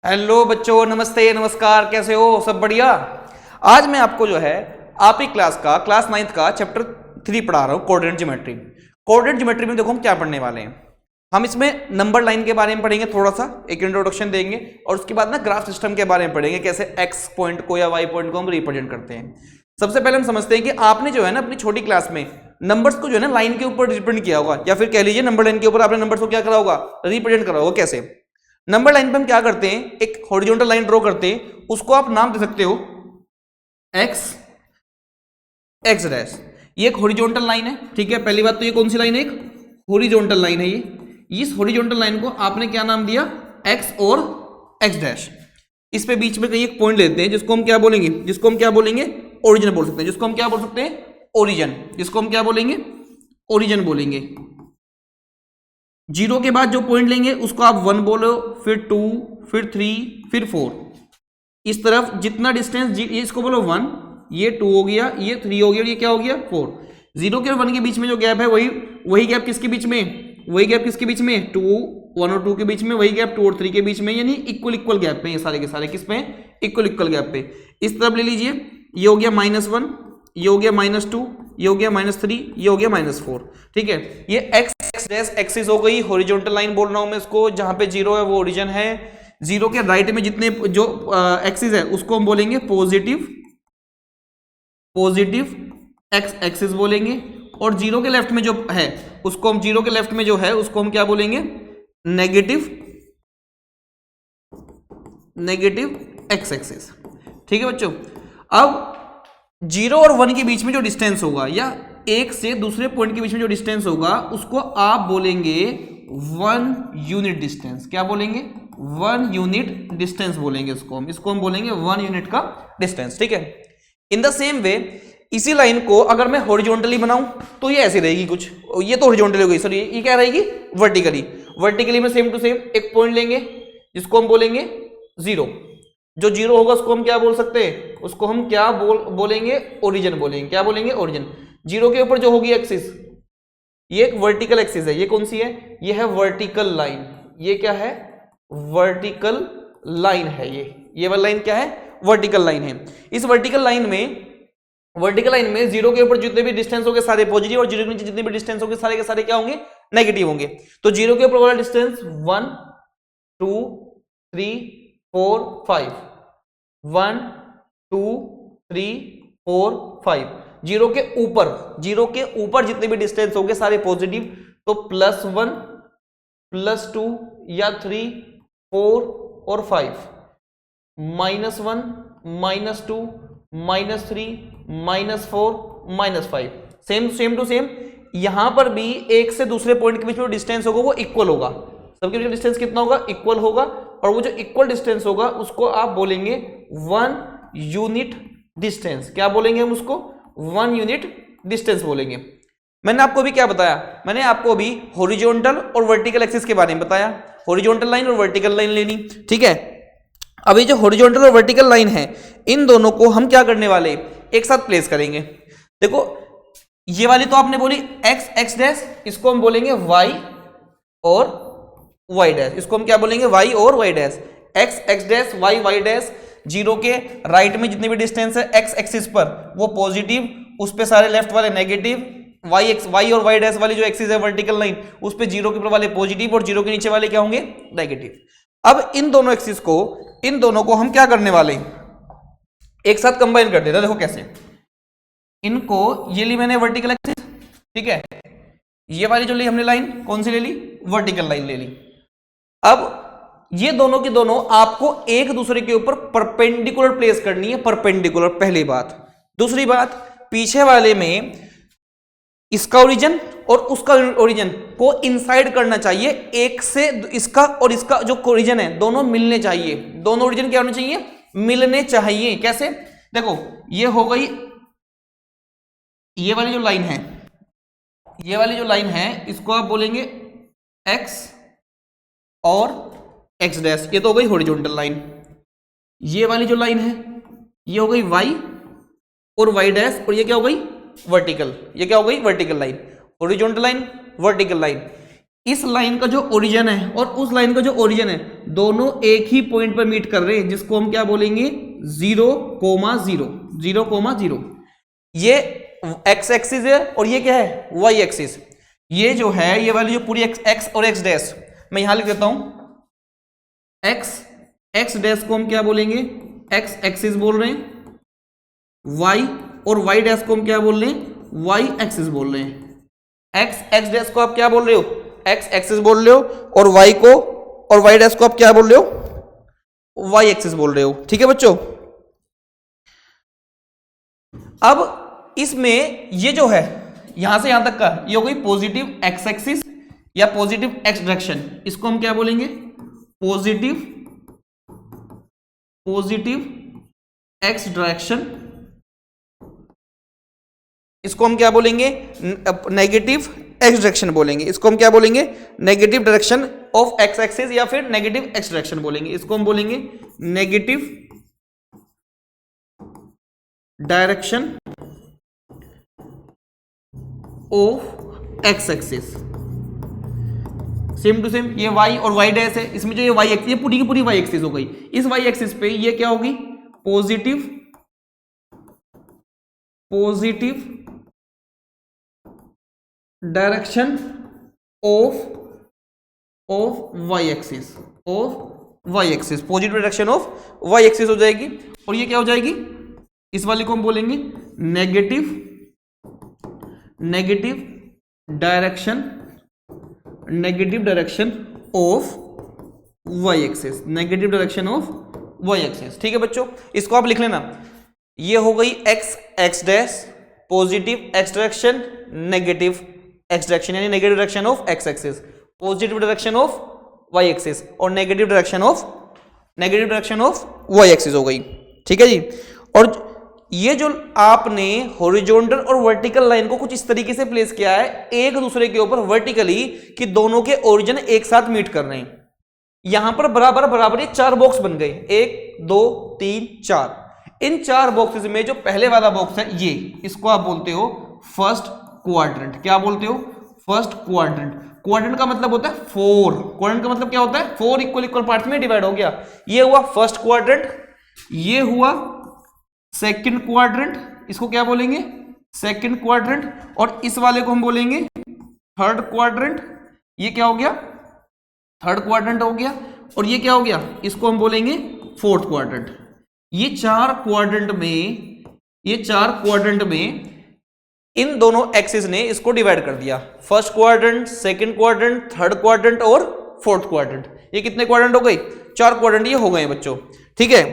Hello बच्चों, नमस्ते नमस्कार, कैसे हो? सब बढ़िया। आज मैं आपको जो है आप ही क्लास का क्लास 9th का चैप्टर 3 पढ़ा रहा हूँ, कोऑर्डिनेट ज्योमेट्री। कोऑर्डिनेट ज्योमेट्री में देखो हम क्या पढ़ने वाले हैं। हम इसमें नंबर लाइन के बारे में पढ़ेंगे, थोड़ा सा एक इंट्रोडक्शन देंगे, और उसके बाद ना ग्राफ सिस्टम के बारे में पढ़ेंगे, कैसे एक्स पॉइंट को या वाई पॉइंट को हम रिप्रेजेंट करते हैं। सबसे पहले हम समझते हैं कि आपने जो है ना अपनी छोटी क्लास में नंबर्स को जो है ना लाइन के ऊपर रिप्रेजेंट किया होगा, या फिर कह लीजिए नंबर लाइन के ऊपर आपने नंबर्स को क्या करा होगा, रिप्रेजेंट करा होगा। कैसे? नंबर लाइन पे हम क्या करते हैं, एक हॉरिजॉन्टल लाइन ड्रॉ करते हैं, उसको आप नाम दे सकते हो एक्स एक्स डैश। ये एक हॉरिजॉन्टल लाइन है, ठीक है। पहली बात तो ये कौन सी लाइन है? एक हॉरिजॉन्टल लाइन है ये। इस हॉरिजॉन्टल लाइन को आपने क्या नाम दिया? एक्स और एक्स डैश। इस पे बीच में कहीं एक पॉइंट लेते हैं जिसको हम क्या बोलेंगे? जिसको हम क्या बोलेंगे? ओरिजिन बोल सकते हैं। जिसको हम क्या बोल सकते हैं? ओरिजिन। जिसको हम क्या बोलेंगे? ओरिजिन बोलेंगे। जीरो के बाद जो पॉइंट लेंगे उसको आप 1 बोलो, फिर 2, फिर 3, फिर 4। इस तरफ जितना डिस्टेंस, ये इसको बोलो 1, ये 2 हो गया, ये 3 हो गया, और ये क्या हो गया? 4। 0 के और 1 के बीच में जो गैप है वही गैप किसके बीच में? वही गैप किसके बीच में? 2, 1 और 2 के बीच में, वही गैप 2 और 3 के बीच में, यानी इक्वल गैप पे। ये सारे के सारे किस पे? इक्वल गैप पे। इस तरफ ले लीजिए, ये हो गया -1, ये हो गया -2, ये हो गया -3, ये हो गया -4। ठीक है। ये एक्स डैश एक्सिस हो गई, हॉरिजॉन्टल लाइन बोल रहा हूं मैं इसको। जहां पे 0 है वो ओरिजिन है। 0 के राइट में जितने जो एक्सिस है उसको हम बोलेंगे पॉजिटिव एक्स एक्सिस बोलेंगे, और 0 के लेफ्ट में जो है उसको हम, 0 के लेफ्ट में जो है उसको हम क्या बोलेंगे? Negative x axis. ठीक है बच्चों। अब 0 और 1 के बीच में जो डिस्टेंस होगा, या एक से दूसरे पॉइंट के बीच में जो डिस्टेंस होगा, उसको आप बोलेंगे 1 यूनिट डिस्टेंस। क्या बोलेंगे? 1 यूनिट डिस्टेंस बोलेंगे इसको हम बोलेंगे 1 यूनिट का डिस्टेंस। ठीक है। इन द सेम वे इसी लाइन को अगर मैं हॉरिजॉन्टली बनाऊं तो ये ऐसी रहेगी कुछ। ये तो हॉरिजॉन्टली हो गई, सॉरी ये क्या रहेगी? वर्टिकली में सेम टू सेम एक पॉइंट लेंगे जिसको हम बोलेंगे 0। जो 0 होगा उसको हम क्या बोल सकते हैं? उसको हम क्या बोलेंगे? ओरिजिन बोलेंगे। क्या बोलेंगे? ओरिजिन। 0 के ऊपर जो होगी एक्सिस, ये एक वर्टिकल एक्सिस है। ये कौन सी है? ये है वर्टिकल लाइन। ये क्या है? वर्टिकल लाइन है। ये वाली लाइन क्या है? वर्टिकल लाइन है। इस वर्टिकल लाइन में 0 के ऊपर जितने भी डिस्टेंस होंगे सारे पॉजिटिव, और 0 के नीचे जितने भी डिस्टेंस होंगे सारे के सारे क्या होंगे? नेगेटिव होंगे। तो 0 के ऊपर वाला डिस्टेंस 1, 2, 3, 4, 5, 1, 2, 3, 4, 5। 0 के ऊपर जितने भी डिस्टेंस होंगे सारे पॉजिटिव, तो +1, +2 या 3, 4 और 5, -1, -2, -3, -4, -5। सेम टू सेम यहां पर भी एक से दूसरे पॉइंट के बीच में डिस्टेंस होगा वो इक्वल होगा। सबके बीच डिस्टेंस कितना होगा? इक्वल होगा। और वो जो इक्वल डिस्टेंस होगा उसको आप बोलेंगे 1 यूनिट डिस्टेंस। क्या बोलेंगे हम उसको? 1 यूनिट डिस्टेंस बोलेंगे। मैंने आपको अभी क्या बताया? मैंने आपको अभी हॉरिजॉन्टल और वर्टिकल एक्सिस के बारे में बताया। हॉरिजॉन्टल लाइन और वर्टिकल लाइन लेनी, ठीक है। अभी जो हॉरिजॉन्टल और वर्टिकल लाइन है, इन दोनों को हम क्या करने वाले? एक साथ प्लेस करेंगे। देखो ये वाली तो आपने बोली एक्स एक्स डैश, इसको हम बोलेंगे वाई और वाई डैश। इसको हम क्या बोलेंगे? वाई और y dash. X x dash, y y dash. 0 के राइट में जितने भी डिस्टेंस है एक्स एक्सिस पर वो पॉजिटिव, उस पे सारे लेफ्ट वाले नेगेटिव। वाई और वाई डैश वाली जो एक्सिस है वर्टिकल लाइन, उस पे 0 के ऊपर वाले पॉजिटिव और 0 के नीचे वाले क्या होंगे? नेगेटिव। अब इन दोनों एक्सिस को, इन दोनों को हम क्या करने वाले? एक साथ कंबाइन कर देते हैं। देखो कैसे। इनको ये ली मैंने वर्टिकल एक्सिस, ठीक है। ये वाली जो ली हमने लाइन, कौन सी ले ली? वर्टिकल लाइन ले ली। अब ये दोनों की दोनों आपको एक दूसरे के ऊपर परपेंडिकुलर प्लेस करनी है। परपेंडिकुलर, पहली बात। दूसरी बात, पीछे वाले में इसका ओरिजिन और उसका ओरिजिन को इंसाइड करना चाहिए। एक से इसका और इसका जो ओरिजिन है दोनों मिलने चाहिए। दोनों ओरिजिन क्या होने चाहिए? मिलने चाहिए। कैसे? देखो ये हो गई, ये वाली जो लाइन है, ये वाली जो लाइन है इसको आप बोलेंगे एक्स और एक्स डैश। ये तो हो गई हॉरिजॉन्टल लाइन। ये वाली जो लाइन है ये हो गई वाई और वाई डैश, और ये क्या हो गई? वर्टिकल। ये क्या हो गई? Vertical line. Horizontal line, vertical line. इस लाइन का जो ओरिजिन है और उस लाइन का जो ओरिजिन है दोनों एक ही पॉइंट पर मीट कर रहे हैं, जिसको हम क्या बोलेंगे 0,0, 0,0। ये एक्स एक्सिस है और ये क्या है वाई एक्सिस। ये जो है ये वाली जो पूरी एक्स और एक्स डैश मैं यहां लिख देता हूं। एक्स डैश को हम क्या बोलेंगे एक्स एक्सिस बोल रहे हैं, वाई और वाई डैश को हम क्या बोल रहे हैं वाई एक्सिस बोल रहे हैं। एक्स डैश को आप क्या बोल रहे हो एक्स एक्सिस बोल रहे हो और वाई को और वाई डैश को आप क्या बोल रहे हो वाई एक्सिस बोल रहे हो। ठीक है बच्चों। अब इसमें ये जो है यहां से यहां तक का ये हो गई पॉजिटिव एक्स एक्सिस या पॉजिटिव एक्स डायरेक्शन, इसको हम क्या बोलेंगे पॉजिटिव एक्स डायरेक्शन। इसको हम क्या बोलेंगे नेगेटिव एक्स डायरेक्शन बोलेंगे। इसको हम क्या बोलेंगे negative direction of x axis या फिर नेगेटिव एक्स डायरेक्शन बोलेंगे। इसको हम बोलेंगे negative direction of x axis. Same to same ये y और y डैश है, इसमें जो ये y एक्सिस ये पूरी की पूरी y एक्सिस हो गई। इस y एक्सिस पे ये क्या होगी positive direction of y axis positive direction of y axis हो जाएगी। और ये क्या हो जाएगी इस वाले को हम बोलेंगे negative direction of y axis, negative direction of y axis. ठीक है बच्चों, इसको आप लिख लेना। ये हो गई x dash positive x direction negative x direction यानी negative direction of x axis, positive direction of y axis और negative direction of y axis हो गई। ठीक है जी। और ये जो आपने हॉरिजॉन्टल और वर्टिकल लाइन को कुछ इस तरीके से प्लेस किया है एक दूसरे के ऊपर वर्टिकली कि दोनों के ओरिजिन एक साथ मीट कर रहे हैं। यहां पर बराबर ये 4 बॉक्स बन गए 1 2 3 4। इन 4 बॉक्सेस में जो पहले वाला बॉक्स है ये इसको आप बोलते हो फर्स्ट क्वाड्रेंट। क्या बोलते हो फर्स्ट क्वाड्रेंट। क्वाड्रेंट का मतलब होता है 4। क्वाड्रेंट का मतलब क्या होता है 4 इक्वल पार्ट्स में डिवाइड हो गया। ये हुआ फर्स्ट क्वाड्रेंट, ये हुआ सेकंड क्वाड्रेंट, इसको क्या बोलेंगे सेकंड क्वाड्रेंट। और इस वाले को हम बोलेंगे थर्ड क्वाड्रेंट। ये क्या हो गया थर्ड क्वाड्रेंट हो गया। और ये क्या हो गया इसको हम बोलेंगे फोर्थ क्वाड्रेंट। ये चार क्वाड्रेंट में इन दोनों एक्सिस ने इसको डिवाइड कर दिया। First quadrant, second quadrant, third quadrant और फोर्थ क्वाड्रेंट। ये कितने क्वाड्रेंट हो गए 4 क्वाड्रेंट ये हो गए बच्चों। ठीक है।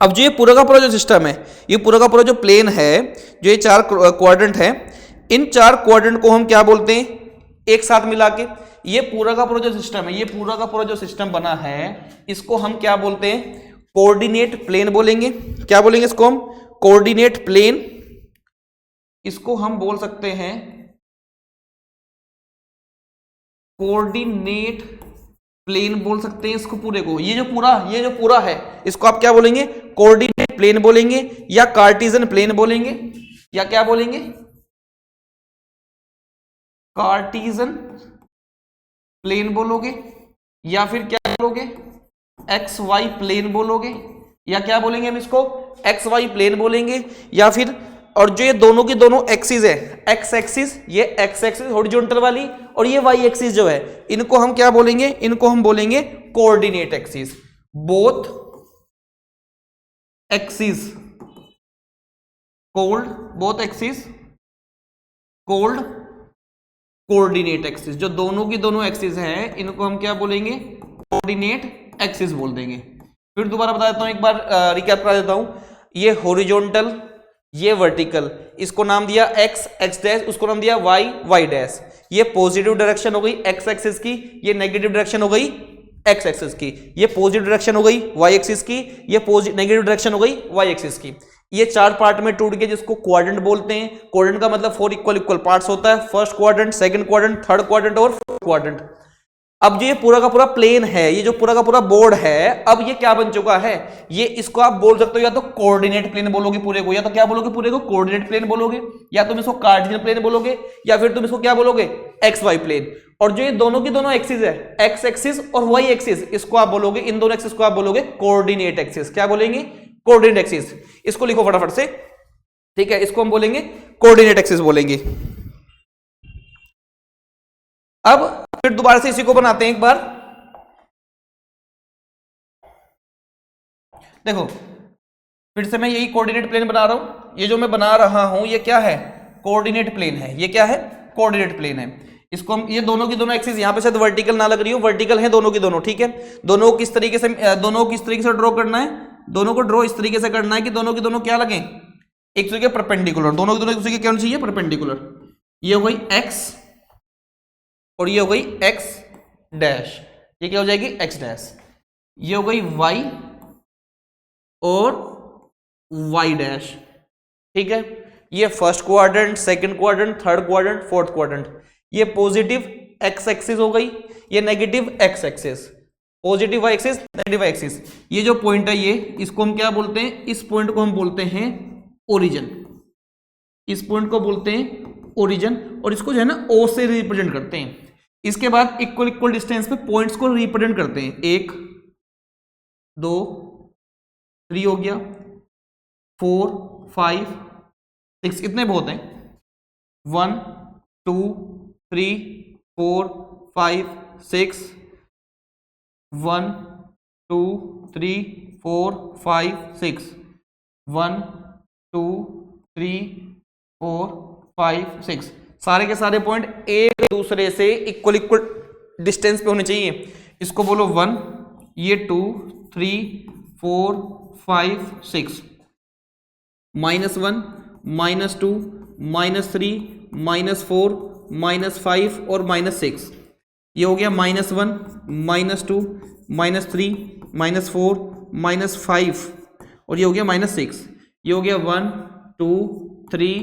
अब जो ये पूरा का पूरा जो सिस्टम है, ये पूरा का पूरा जो प्लेन है, जो ये 4 क्वाड्रेंट है, इन 4 क्वाड्रेंट को हम क्या बोलते हैं एक साथ मिला के ये पूरा का पूरा जो सिस्टम है, ये पूरा का पूरा जो सिस्टम बना है इसको हम क्या बोलते हैं कोऑर्डिनेट प्लेन बोलेंगे। क्या बोलेंगे इसको हम कोऑर्डिनेट प्लेन। इसको हम बोल सकते हैं कोऑर्डिनेट प्लेन बोल सकते हैं इसको पूरे को। ये जो पूरा है इसको आप क्या बोलेंगे कोऑर्डिनेट प्लेन बोलेंगे या कार्टेशियन प्लेन बोलेंगे या क्या बोलेंगे कार्टेशियन प्लेन बोलोगे या फिर क्या बोलोगे एक्स वाई प्लेन बोलोगे या क्या बोलेंगे हम इसको एक्स वाई प्लेन बोलेंगे या फिर। और जो ये दोनों की दोनों एक्सिस है एक्स एक्सिस, ये एक्स एक्सिस हॉरिजॉन्टल वाली और ये वाई एक्सिस जो है इनको हम क्या बोलेंगे इनको हम बोलेंगे coordinate axis. Both axis cold coordinate axis. जो दोनों की दोनों एक्सिस हैं इनको हम क्या बोलेंगे कोऑर्डिनेट एक्सिस बोल देंगे। फिर दोबारा बता देता हूं एक बार रिकैप करा देता हूं। ये हॉरिजॉन्टल, ये वर्टिकल, इसको नाम दिया एक्स एक्स डैश, उसको नाम दिया वाई वाई डैश। ये पॉजिटिव डायरेक्शन हो गई एक्स एक्सिस की, ये नेगेटिव डायरेक्शन हो गई एक्स एक्सिस की। ये पॉजिटिव डायरेक्शन हो गई वाई एक्सिस की, ये नेगेटिव डायरेक्शन हो गई वाई एक्सिस की। ये 4 पार्ट में टूट गए जिसको क्वाड्रेंट बोलते हैं। क्वाड्रेंट का मतलब 4 इक्वल पार्ट्स होता है, first quadrant, second quadrant, third quadrant और फोर्थ क्वाड्रेंट। अब जो ये पूरा का पूरा प्लेन है, ये जो पूरा का पूरा बोर्ड है, अब ये क्या बन चुका है, ये इसको आप बोल सकते हो या तो कोऑर्डिनेट प्लेन बोलोगे पूरे को, या तो क्या बोलोगे पूरे को कोऑर्डिनेट प्लेन बोलोगे, या तुम इसको कार्टेशियन प्लेन बोलोगे, या फिर तुम इसको क्या बोलोगे एक्स वाई प्लेन। और जो ये दोनों की दोनों एक्सिस है, एक्स एक्सिस और वाई एक्सिस, इसको आप बोलोगे, इन दोनों एक्सिस को आप बोलोगे कोऑर्डिनेट एक्सिस। क्या बोलेंगे? Coordinate axis. इसको लिखो फटाफट से, ठीक है, इसको हम बोलेंगे कोऑर्डिनेट एक्सिस बोलेंगे। अब फिर दोबारा से इसी को बनाते हैं एक बार। देखो फिर से मैं यही कोऑर्डिनेट प्लेन बना रहा हूं। ये जो मैं बना रहा हूं ये क्या है? कोऑर्डिनेट प्लेन है। ये क्या है? कोऑर्डिनेट प्लेन है। इसको हम, ये दोनों की दोनों एक्सिस, यहां पे शायद वर्टिकल ना लग रही हो, वर्टिकल है दोनों की दोनों, ठीक है। दोनों किस तरीके से, दोनों किस तरीके से ड्रॉ करना है? दोनों को ड्रॉ इस तरीके से करना है कि दोनों की दोनों क्या लगे? एक दूसरे के परपेंडिकुलर। दोनों की दोनों एक दूसरे के क्या होनी चाहिए? परपेंडिकुलर। ये हो गई एक्स और ये हो गई एक्स डैश। ये क्या हो जाएगी? X dash. ये हो गई वाई और वाई डैश, ठीक है। ये first quadrant, second quadrant, third quadrant, fourth quadrant. ये पॉजिटिव एक्स एक्सिस हो गई, ये negative x axis. Positive y axis, negative y axis. ये जो पॉइंट है ये, इसको हम क्या बोलते हैं? इस पॉइंट को हम बोलते हैं ओरिजिन। इस पॉइंट को बोलते हैं ओरिजिन और इसको जो है ना ओ से रिप्रेजेंट करते हैं। इसके बाद इक्वल इक्वल डिस्टेंस पे पॉइंट्स को रिप्रेजेंट करते हैं। 1 2 3 हो गया, 4 5 6, इतने बहुत हैं। 1 2 3 4 5 6, 1 2 3 4 5 6, 1 2 3 4 5 6। सारे के सारे पॉइंट एक दूसरे से इक्वल इक्वल डिस्टेंस पे होने चाहिए। इसको बोलो 1, ये 2 3 4 5 6, -1 -2 -3 -4 -5 और -6। ये हो गया -1 -2 -3 -4 -5 और ये हो गया -6। ये हो गया 1 2 3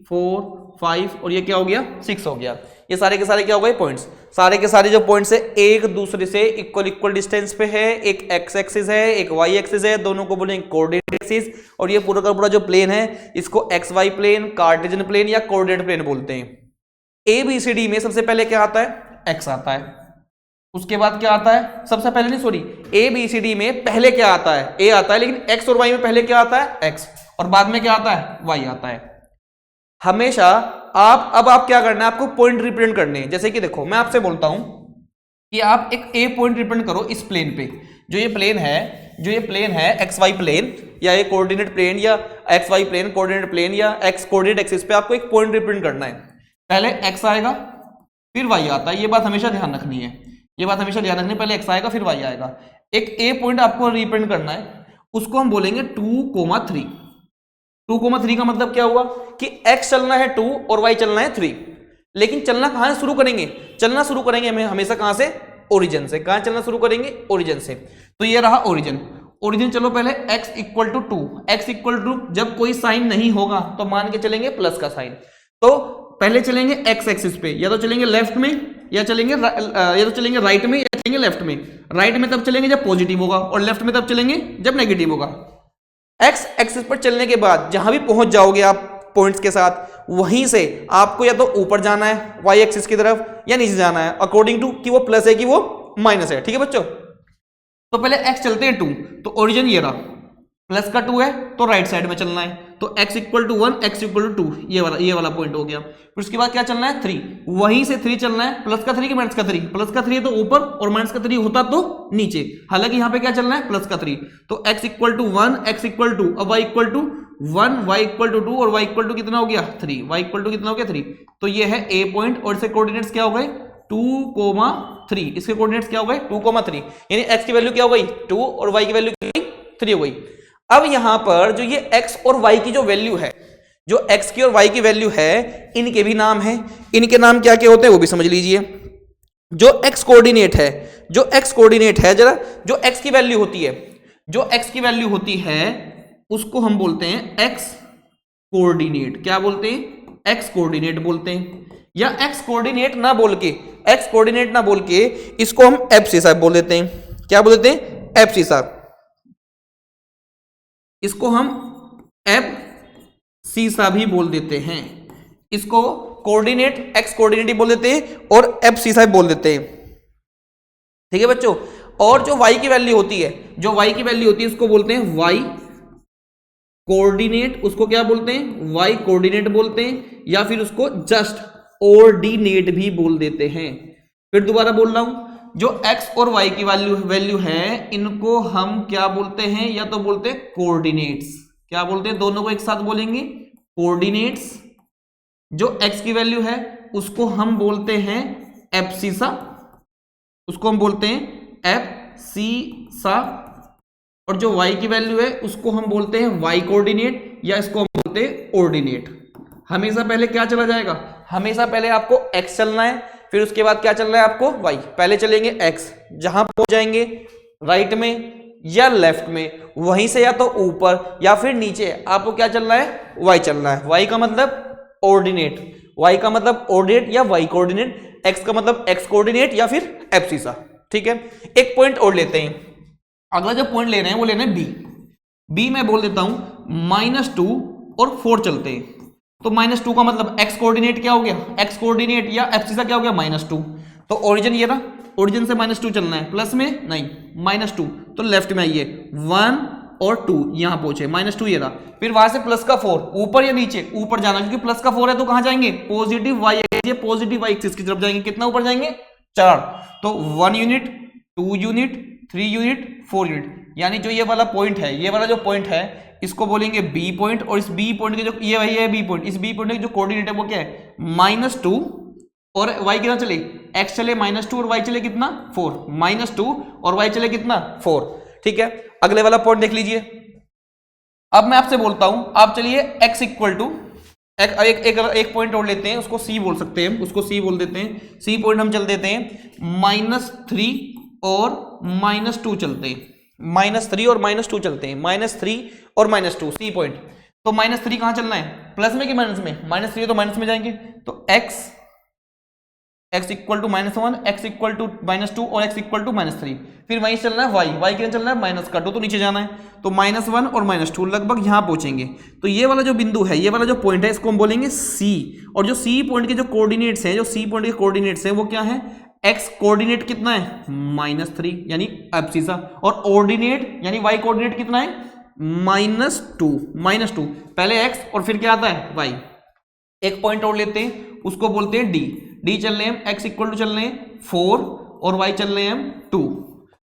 4 5 और ये क्या हो गया? 6 हो गया। ये सारे के सारे क्या हो गए? पॉइंट्स। सारे के सारे जो पॉइंट्स है एक दूसरे से इक्वल इक्वल डिस्टेंस पे है। एक एक्स एक्सिस है, एक वाई एक्सिस है, दोनों को बोलेंगे कोऑर्डिनेट एक्सिस। और ये पूरा का पूरा जो प्लेन है इसको x y plane, Cartesian plane या कोऑर्डिनेट प्लेन बोलते हैं। ए बी सी डी में सबसे पहले क्या आता है? एक्स आता है। उसके बाद क्या आता है? सबसे पहले नहीं, sorry, A B C D में पहले क्या आता है? ए आता है, लेकिन एक्स और वाई में पहले क्या आता है? एक्स। और बाद में क्या आता है? वाई आता है। हमेशा अब आप क्या करना है? आपको पॉइंट रिप्रेजेंट करने हैं। जैसे कि देखो मैं आपसे बोलता हूं कि आप एक ए पॉइंट रिप्रेजेंट करो इस प्लेन पे। जो ये प्लेन है एक्स वाई प्लेन या ये कोऑर्डिनेट प्लेन या x y plane, coordinate plane या एक्स कोऑर्डिनेट एक्सिस पे आपको एक पॉइंट रिप्रेजेंट करना है। पहले एक्स आएगा फिर वाई आता है। ये बात हमेशा ध्यान रखनी है, ये बात हमेशा ध्यान रखनी है। पहले एक्स आएगा फिर वाई आएगा। एक ए पॉइंट आपको रिप्रेजेंट करना है, उसको हम बोलेंगे 2,3। 2,3 का मतलब क्या हुआ कि x चलना है 2 और y चलना है 3। लेकिन चलना कहां से शुरू करेंगे? चलना शुरू करेंगे हमें हमेशा कहां से? ओरिजिन से। कहां चलना शुरू करेंगे? ओरिजिन से। तो ये रहा ओरिजिन। ओरिजिन चलो पहले x = 2, x = जब कोई साइन नहीं होगा तो मान के चलेंगे प्लस का साइन। तो पहले चलेंगे x एक्सिस पे, या तो चलेंगे लेफ्ट में या चलेंगे राइट में या चलेंगे लेफ्ट में। राइट में तब चलेंगे जब पॉजिटिव होगा और लेफ्ट में तब चलेंगे जब नेगेटिव होगा। एक्स एक्सिस पर चलने के बाद जहां भी पहुंच जाओगे आप पॉइंट्स के साथ, वहीं से आपको या तो ऊपर जाना है वाई एक्सिस की तरफ या नीचे जाना है, अकॉर्डिंग टू कि वो प्लस है कि वो माइनस है। ठीक है बच्चों, तो पहले एक्स चलते हैं 2, तो ओरिजिन ये रहा, प्लस का 2 है तो राइट साइड में चलना है, तो x = 1 x = 2, ये वाला पॉइंट हो गया। फिर उसके बाद क्या चलना है? 3, वहीं से 3 चलना है, प्लस का 3 कि माइनस का 3? प्लस का 3 है तो ऊपर और माइनस का 3 होता तो नीचे, हालांकि यहां पे क्या चलना है? प्लस का 3। तो x = 1 x = 2, अब y = 1 y = 2 और y = कितना हो गया? 3, y = कितना हो गया? 3। तो ये है a पॉइंट और इसके कोऑर्डिनेट्स क्या हो गए? 2,3। इसके कोऑर्डिनेट्स क्या हो गए? 2,3, यानी x की वैल्यू क्या हो गई? 2 और y की वैल्यू क्या हो गई? 3 हो गई। अब यहां पर जो ये x और y की जो वैल्यू है, जो x की और y की वैल्यू है, इनके भी नाम है। इनके नाम क्या क्या होते हैं वो भी समझ लीजिए। जो x कोऑर्डिनेट है, जरा जो x की वैल्यू होती है, जो x की वैल्यू होती है उसको हम बोलते हैं x कोऑर्डिनेट। क्या बोलते हैं? x कोऑर्डिनेट बोलते हैं। या x कोऑर्डिनेट ना बोल के इसको हम एब्सिसा बोल देते हैं। क्या बोल देते हैं? एब्सिसा। इसको हम एब्सिसा भी बोल देते हैं। इसको कोऑर्डिनेट एक्स कोऑर्डिनेट ही बोल देते हैं और एफ सीसा बोल देते हैं। ठीक है बच्चों, और जो y की वैल्यू होती है, जो y की वैल्यू होती है उसको बोलते हैं y कोऑर्डिनेट, उसको क्या बोलते हैं, y कोऑर्डिनेट बोलते हैं, या फिर उसको जस्ट ऑर्डिनेट भी बोल देते हैं। फिर दोबारा बोल रहा हूं, जो x और y की वैल्यू है इनको हम क्या बोलते हैं, या तो बोलते हैं कोऑर्डिनेट्स। क्या बोलते हैं, दोनों को एक साथ बोलेंगे, कोऑर्डिनेट्स। जो x की वैल्यू है उसको हम बोलते हैं एब्सिसा, उसको हम बोलते हैं एब्सिसा, और जो y की वैल्यू है उसको हम बोलते हैं y कोऑर्डिनेट, या इसको हम बोलते हैं ऑर्डिनेट। हमेशा पहले क्या चला जाएगा, हमेशा पहले आपको x चलना है, फिर उसके बाद क्या चलना है आपको y। पहले चलेंगे x, जहां पहुंच जाएंगे राइट में या लेफ्ट में, वहीं से या तो ऊपर या फिर नीचे आपको क्या चलना है, y चलना है। y का मतलब ऑर्डिनेट, y का मतलब ऑर्डिनेट या y कोऑर्डिनेट, x का मतलब x कोऑर्डिनेट या फिर एब्सिसा। ठीक है, एक पॉइंट और लेते हैं। अगला जो पॉइंट ले रहे हैं वो ले रहे हैं b मैं बोल देता हूं -2 और 4 चलते हैं। तो -2 का मतलब x कोऑर्डिनेट क्या हो गया, x कोऑर्डिनेट या एब्सिसा क्या हो गया, -2। तो ओरिजिन ये रहा, ओरिजिन से -2 चलना है, प्लस में नहीं, -2 तो लेफ्ट में आइए, 1 और 2 यहां पहुंचे, -2 ये रहा। फिर वहां से प्लस का 4, ऊपर या नीचे, ऊपर जाना, क्योंकि प्लस का 4 है तो कहां जाएंगे, positive y axis, positive y axis की तरफ जाएंगे। कितना ऊपर जाएंगे, 4। तो 1 यूनिट, 2 यूनिट, 3 यूनिट, 4 यूनिट, यानी जो ये वाला पॉइंट है, ये वाला जो पॉइंट है इसको बोलेंगे बी पॉइंट, और इस बी पॉइंट के जो ये वही है बी पॉइंट, इस बी पॉइंट के जो कोऑर्डिनेट है वो क्या है, -2 और y कितना चले, x चले -2 और y चले कितना, 4, -2 और y चले कितना, 4। ठीक है, अगले वाला पॉइंट देख लीजिए। अब मैं आपसे बोलता हूं, आप चलिए x इक्वल टू एक पॉइंट और लेते हैं, उसको c बोल सकते हैं, उसको c बोल देते हैं। c पॉइंट हम चल देते हैं -3 और -2 चलते हैं, -3 और -2 चलते हैं, -3 और -2 सी पॉइंट। तो -3 कहां चलना है, प्लस में कि माइनस में, -3 तो माइनस में जाएंगे, तो x equal to -1, x equal to -2 और x इक्वल टू -3। फिर वहीं चलना है y कितना चलना है, माइनस का 2 तो नीचे जाना है, तो -1 और -2 लगभग यहां पहुंचेंगे। तो ये वाला जो बिंदु है, ये वाला जो पॉइंट है, इसको हम बोलेंगे c। और जो c पॉइंट के जो कोऑर्डिनेट्स हैं, जो c पॉइंट के कोऑर्डिनेट्स हैं वो क्या है, x कोऑर्डिनेट कितना है, -3 यानी एब्सिसा, और ऑर्डिनेट यानी y कोऑर्डिनेट कितना है, -2। पहले x और फिर क्या आता है, y। एक पॉइंट और लेते हैं, उसको बोलते हैं d चल रहे हैं, x इक्वल टू चल रहे हैं 4 और y चल रहे हैं 2।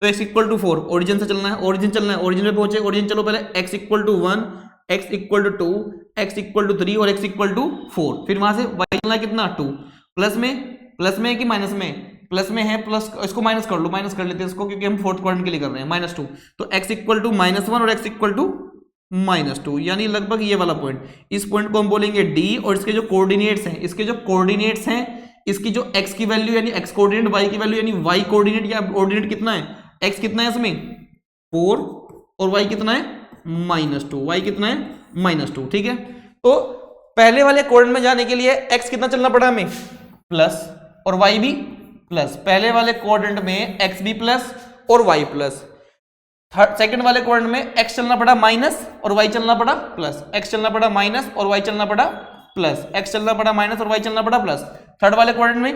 तो x इक्वल टू 4 ओरिजिन से चलना है, ओरिजिन चलना है, ओरिजिन में पहुंचे, ओरिजिन चलो पहले, x equal to 1, x equal to 2, x equal to 3 और x इक्वल टू 4। फिर वहां से y चलना है कितना, 2। प्लस में कि माइनस में, प्लस में है, प्लस इसको माइनस कर लो, माइनस कर लेते हैं इसको, क्योंकि हम फोर्थ क्वाड्रेंट के लिए कर रहे हैं, -2। तो x इक्वल टू -1 और x इक्वल टू -2, यानी लगभग ये वाला पॉइंट। इस पॉइंट को हम बोलेंगे d, और इसके जो कोऑर्डिनेट्स हैं, इसकी जो x की वैल्यू यानी x कोऑर्डिनेट, y की वैल्यू यानी y कोऑर्डिनेट या ऑर्डिनेट कितना है, x कितना है इसमें 4 और y कितना है -2, y कितना है -2। ठीक है, तो पहले वाले कोऑर्डिनेट में जाने के लिए x कितना चलना पड़ा हमें, प्लस, और y भी प्लस। पहले वाले कोऑर्डिनेट में x भी प्लस और y प्लस। सेकंड वाले कोऑर्डिनेट में x चलना पड़ा माइनस और y चलना पड़ा प्लस, x चलना पड़ा माइनस और y चलना पड़ा प्लस, x चलना पड़ा माइनस और y चलना पड़ा प्लस। थर्ड वाले क्वाड्रेंट में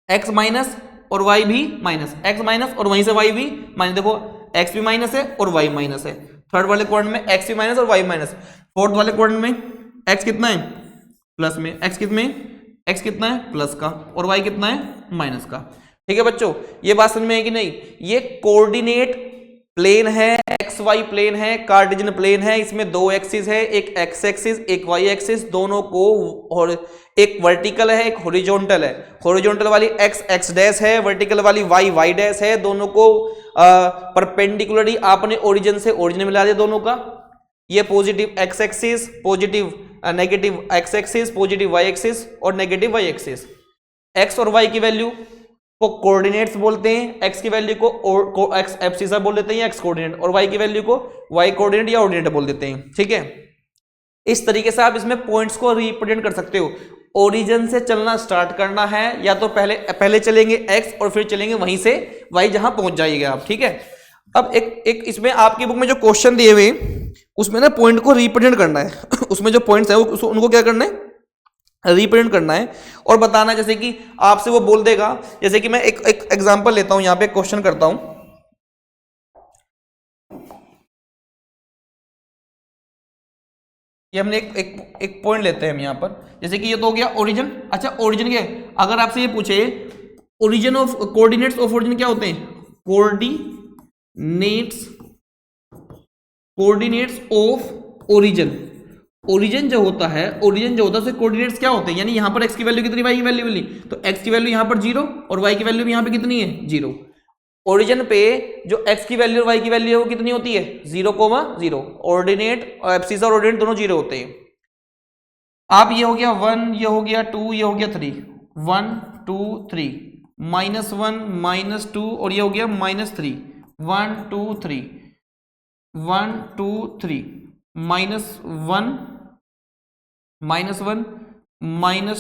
x माइनस और y भी माइनस, x माइनस और वहीं से y भी माइनस। देखो x भी माइनस है और y माइनस है। थर्ड वाले क्वाड्रेंट में x भी माइनस और y माइनस। फोर्थ वाले क्वाड्रेंट में x कितना है, प्लस में, x कितना है प्लस का, और y कितना है माइनस का। ठीक है बच्चों, ये बात समझ में है कि नहीं। ये कोऑर्डिनेट प्लेन है, एक्स वाई प्लेन है, कार्टेशियन प्लेन है। इसमें दो एक्सिस है, एक एक्स एक्सिस एक वाई एक्सिस, दोनों को, और एक वर्टिकल है एक हॉरिजॉन्टल है। हॉरिजॉन्टल वाली एक्स एक्स डैश है, वर्टिकल वाली वाई वाई डैश है। दोनों को परपेंडिकुलरली आपने ओरिजिन से ओरिजिन मिला दिया दोनों का। ये positive x axis, positive negative x axis, positive y axis और नेगेटिव वाई एक्सिस। एक्स और वाई की वैल्यू को कोऑर्डिनेट्स बोलते हैं, एक्स की वैल्यू को एक्स एब्सिसा बोल देते हैं एक्स कोऑर्डिनेट, और वाई की वैल्यू को वाई कोऑर्डिनेट या ऑर्डिनेट बोल देते हैं। ठीक है, इस तरीके से आप इसमें पॉइंट्स को रिप्रेजेंट कर सकते हो। ओरिजिन से चलना स्टार्ट करना है, या तो पहले चलेंगे एक्स और फिर चलेंगे वहीं से वाई जहां पहुंच जाइएगा आप। ठीक है, अब एक इसमें आपकी बुक में जो क्वेश्चन दिए हुए उसमें ना पॉइंट को रिप्रेजेंट करना है उसमें जो पॉइंट्स है उनको क्या करना है, रिप्रेजेंट करना है और बताना है, जैसे कि आपसे वो बोल देगा, जैसे कि मैं एक एग्जांपल लेता हूं, यहां पे क्वेश्चन करता हूं। ये हमने एक पॉइंट लेते हैं हम यहां पर, जैसे कि ये तो हो गया ओरिजिन। अच्छा, ओरिजिन के अगर आपसे ये पूछे origin of coordinates of origin क्या होते हैं, कोऑर्डिनेट्स ऑफ ओरिजिन, ओरिजिन जो होता है उसके कोऑर्डिनेट्स क्या होते हैं, यानी यहां पर x की वैल्यू कितनी, y की वैल्यू मिली, तो x की वैल्यू यहां पर 0 और y की वैल्यू यहां पे कितनी है 0। ओरिजिन पे जो x की वैल्यू और y की वैल्यू है वो कितनी होती है 0,0। ऑर्डिनेट और एब्सिस और ऑर्डिनेट दोनों 0 होते हैं। आप ये हो गया 1, ये हो गया 2, ये हो गया 3, 1 2 3, -1 -2 और ये हो गया -3, 1 2 3, 1 2 3, -1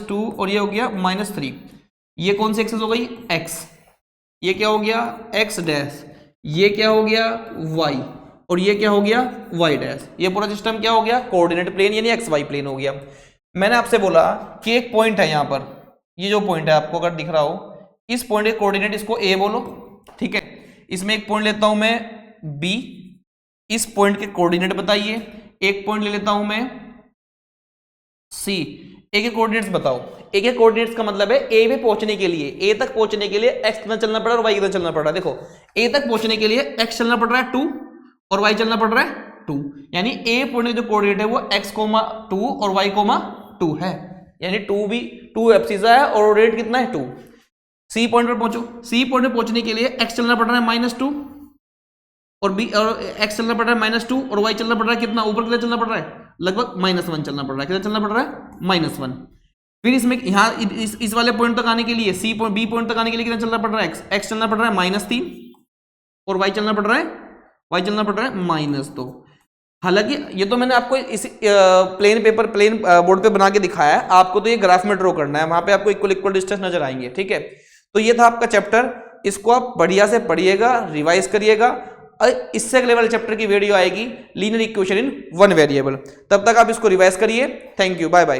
-2 और ये हो गया -3। ये कौन सी एक्सेस हो गई x, ये क्या हो गया x डैश, ये क्या हो गया y और ये क्या हो गया y डैश। ये पूरा सिस्टम क्या हो गया कोऑर्डिनेट प्लेन यानी xy प्लेन हो गया। मैंने आपसे बोला कि एक पॉइंट है यहां पर, ये जो पॉइंट है आपको अगर दिख रहा हो, इस पॉइंट के कोऑर्डिनेट इसको a बोलो, ठीक है। इसमें एक पॉइंट लेता हूं मैं b, इस पॉइंट के कोऑर्डिनेट बताइए। एक पॉइंट ले लेता हूं मैं c, a के कोऑर्डिनेट्स बताओ। a के कोऑर्डिनेट्स का मतलब है a पे पहुंचने के लिए, a तक पहुंचने के लिए x कितना चलना पड़ रहा है और y कितना चलना पड़ रहा है। देखो a तक पहुंचने के लिए x चलना पड़ रहा है 2 और y चलना पड़ रहा है 2, यानी a पॉइंट जो कोऑर्डिनेट है वो x, 2 और y, 2 है, यानी 2 एब्सिसा है और ऑर्डिनेट कितना है 2। c पॉइंट पर पहुंचो, c पॉइंट पर पहुंचने के लिए x चलना पड़ रहा है -2 और x चलना पड़ रहा है -2 और y चलना पड़ रहा है कितना, ऊपर कितना चलना पड़ रहा है लगभग -1 चलना पड़ रहा है। कितना चलना पड़ रहा है -1। फिर इसमें यहाँ इस वाले पॉइंट तक आने के लिए b पॉइंट तक आने के लिए कितना चलना पड़ रहा है x चलना पड़ रहा है -3 और y चलना पड़ रहा है -2। हालांकि ये तो मैंने आपको इस प्लेन बोर्ड पे बना के दिखाया है, आपको तो ये ग्राफ में ड्रॉ करना है, वहां पे आपको इक्वल डिस्टेंस नजर आएंगे, ठीक है। तो ये था आपका चैप्टर, इसको आप बढ़िया से पढ़िएगा, रिवाइज करिएगा। इससे अगले वाले चैप्टर की वीडियो आएगी लीनियर इक्वेशन इन 1 वेरिएबल, तब तक आप इसको रिवाइज करिए। Thank you, bye bye.